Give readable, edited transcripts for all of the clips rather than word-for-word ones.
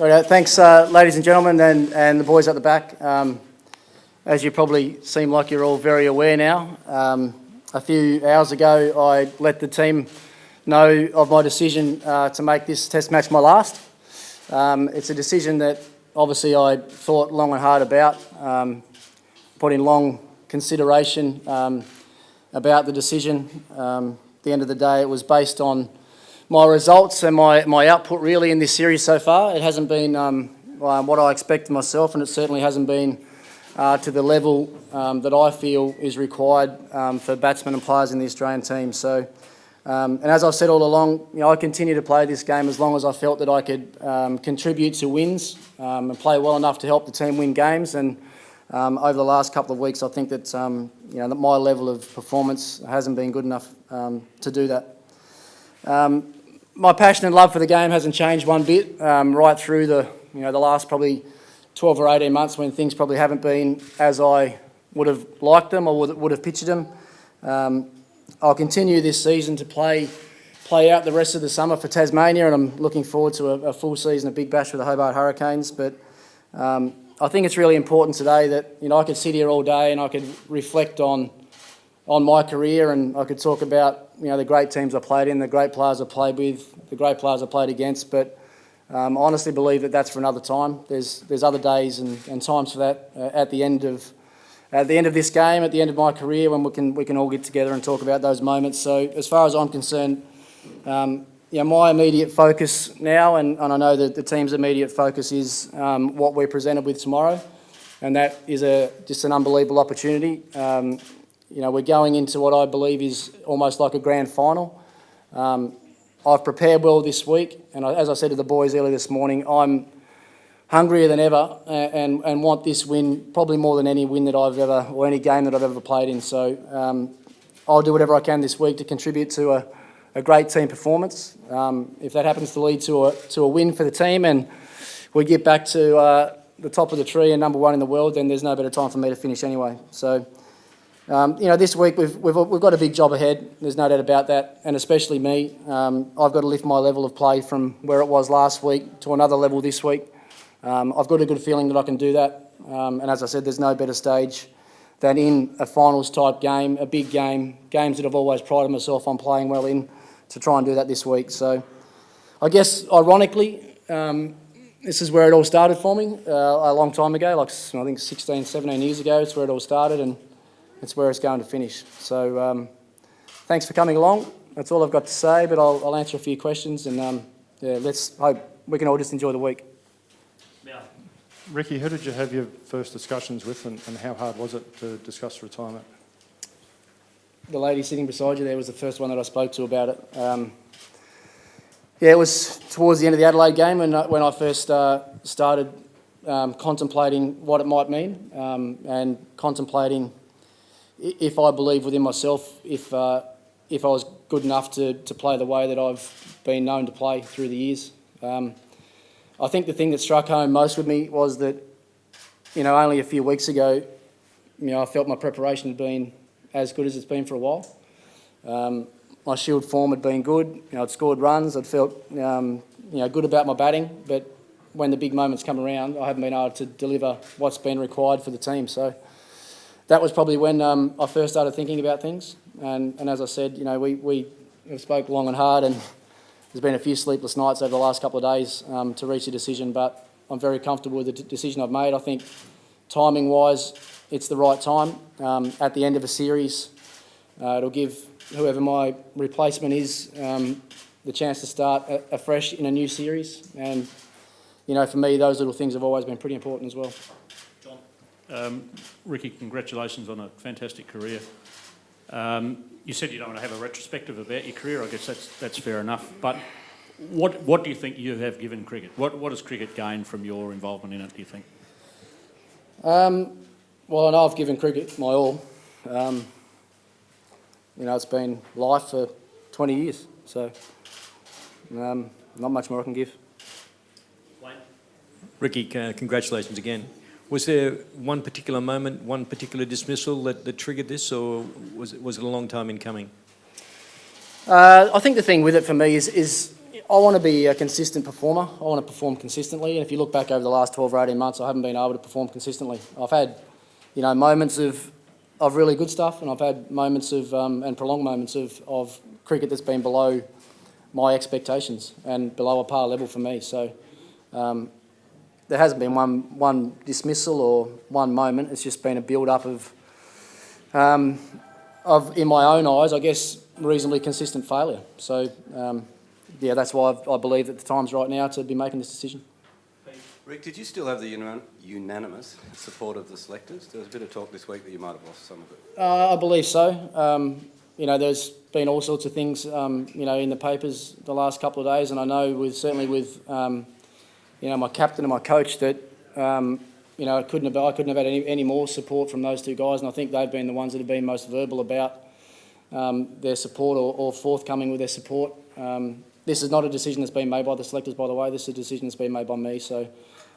Right, thanks, ladies and gentlemen, and the boys at the back. As you probably seem like you're all very aware now, a few hours ago I let the team know of my decision to make this Test match my last. It's a decision that obviously I thought long and hard about, put in long consideration about the decision. At the end of the day, it was based on my results and my output really in this series so far. It hasn't been what I expected myself, and it certainly hasn't been to the level that I feel is required for batsmen and players in the Australian team. So, and as I've said all along, I continue to play this game as long as I felt that I could contribute to wins and play well enough to help the team win games. And over the last couple of weeks, I think that that my level of performance hasn't been good enough to do that. My passion and love for the game hasn't changed one bit right through the last probably 12 or 18 months when things probably haven't been as I would have liked them or would have pictured them. I'll continue this season to play out the rest of the summer for Tasmania, and I'm looking forward to a full season of Big Bash with the Hobart Hurricanes. But I think it's really important today that I could sit here all day and I could reflect on my career, and I could talk about the great teams I played in, the great players I played with, the great players I played against. But I honestly believe that that's for another time. There's other days and times for that at the end of this game, at the end of my career, when we can all get together and talk about those moments. So as far as I'm concerned, my immediate focus now, and I know that the team's immediate focus is what we're presented with tomorrow, and that is just an unbelievable opportunity. We're going into what I believe is almost like a grand final. I've prepared well this week, and as I said to the boys earlier this morning, I'm hungrier than ever and want this win probably more than any win that I've ever, or any game that I've ever played in. So I'll do whatever I can this week to contribute to a great team performance. If that happens to lead to a win for the team and we get back to the top of the tree and number one in the world, then there's no better time for me to finish anyway. So. This week we've got a big job ahead. There's no doubt about that, and especially me. I've got to lift my level of play from where it was last week to another level this week. I've got a good feeling that I can do that, and as I said, there's no better stage than in a finals type game, a big game, games that I've always prided myself on playing well in, to try and do that this week. So I guess ironically, this is where it all started for me a long time ago, like I think 16, 17 years ago. It's where it all started, and it's where it's going to finish. So thanks for coming along. That's all I've got to say, but I'll answer a few questions, and let's hope we can all just enjoy the week. Yeah. Ricky, who did you have your first discussions with, and how hard was it to discuss retirement? The lady sitting beside you there was the first one that I spoke to about it. It was towards the end of the Adelaide game when I first started contemplating what it might mean, and contemplating if I believe within myself, if I was good enough to play the way that I've been known to play through the years. I think the thing that struck home most with me was that, only a few weeks ago, I felt my preparation had been as good as it's been for a while. My Shield form had been good. I'd scored runs. I'd felt, good about my batting. But when the big moments come around, I haven't been able to deliver what's been required for the team. So that was probably when I first started thinking about things. And as I said, we spoke long and hard, and there's been a few sleepless nights over the last couple of days to reach a decision, but I'm very comfortable with the decision I've made. I think timing-wise, it's the right time. At the end of a series, it'll give whoever my replacement is the chance to start afresh in a new series. And, for me, those little things have always been pretty important as well. Ricky, congratulations on a fantastic career. You said you don't want to have a retrospective about your career. I guess that's fair enough. But what do you think you have given cricket? What has cricket gained from your involvement in it, do you think? Well, I know I've given cricket my all. It's been life for 20 years, so not much more I can give. Wayne? Ricky, congratulations again. Was there one particular moment, one particular dismissal that triggered this, or was it a long time in coming? I think the thing with it for me is I want to be a consistent performer. I want to perform consistently, and if you look back over the last 12 or 18 months, I haven't been able to perform consistently. I've had, moments of really good stuff, and I've had moments of and prolonged moments of cricket that's been below my expectations and below a par level for me. So there hasn't been one dismissal or one moment. It's just been a build-up of, in my own eyes, I guess, reasonably consistent failure. So. Yeah, that's why I believe that the time's right now to be making this decision. Rick, did you still have the unanimous support of the selectors? There was a bit of talk this week that you might have lost some of it. I believe so. There's been all sorts of things, in the papers the last couple of days, and I know certainly with my captain and my coach that, I couldn't have had any more support from those two guys, and I think they've been the ones that have been most verbal about their support or forthcoming with their support. This is not a decision that's been made by the selectors, by the way. This is a decision that's been made by me. So,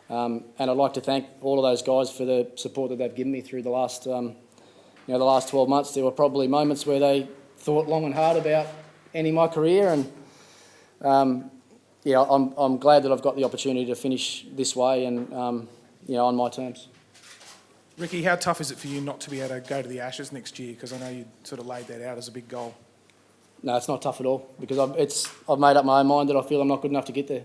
and I'd like to thank all of those guys for the support that they've given me through the last 12 months. There were probably moments where they thought long and hard about ending my career, and I'm glad that I've got the opportunity to finish this way and on my terms. Ricky, how tough is it for you not to be able to go to the Ashes next year? Because I know you sort of laid that out as a big goal. No, it's not tough at all, because I've made up my own mind that I feel I'm not good enough to get there.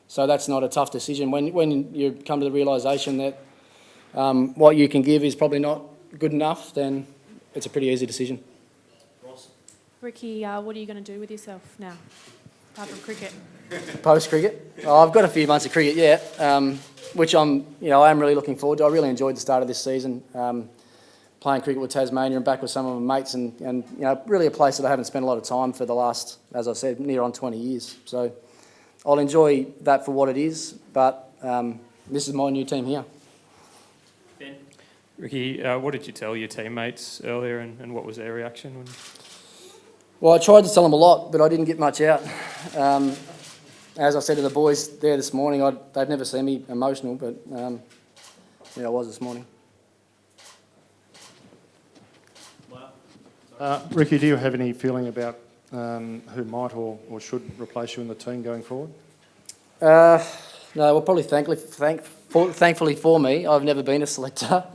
So that's not a tough decision. When you come to the realisation that what you can give is probably not good enough, then it's a pretty easy decision. Ricky, what are you going to do with yourself now, apart from cricket? Post-cricket? Oh, I've got a few months of cricket yet, which I am really looking forward to. I really enjoyed the start of this season. Playing cricket with Tasmania and back with some of my mates, and really a place that I haven't spent a lot of time for the last, as I said, near on 20 years. So I'll enjoy that for what it is, but this is my new team here. Ben? Ricky, what did you tell your teammates earlier, and what was their reaction? Well, I tried to tell them a lot, but I didn't get much out. As I said to the boys there this morning, they've never seen me emotional, but I was this morning. Ricky, do you have any feeling about who might or should replace you in the team going forward? No, well, probably thankfully for me, I've never been a selector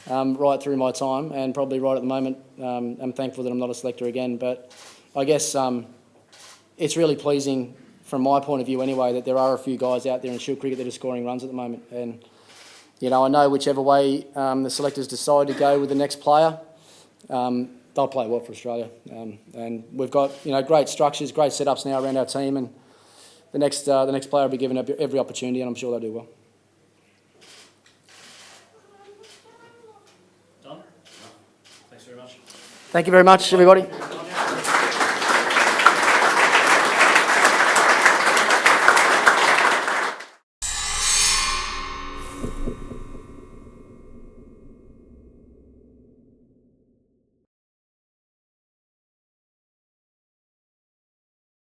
right through my time, and probably right at the moment I'm thankful that I'm not a selector again. But I guess it's really pleasing from my point of view anyway that there are a few guys out there in Shield cricket that are scoring runs at the moment. And, I know whichever way the selectors decide to go with the next player, they'll play well for Australia. And we've got, great structures, great setups now around our team, and the next player will be given every opportunity, and I'm sure they'll do well. Done? Thanks very much. Thank you very much, everybody.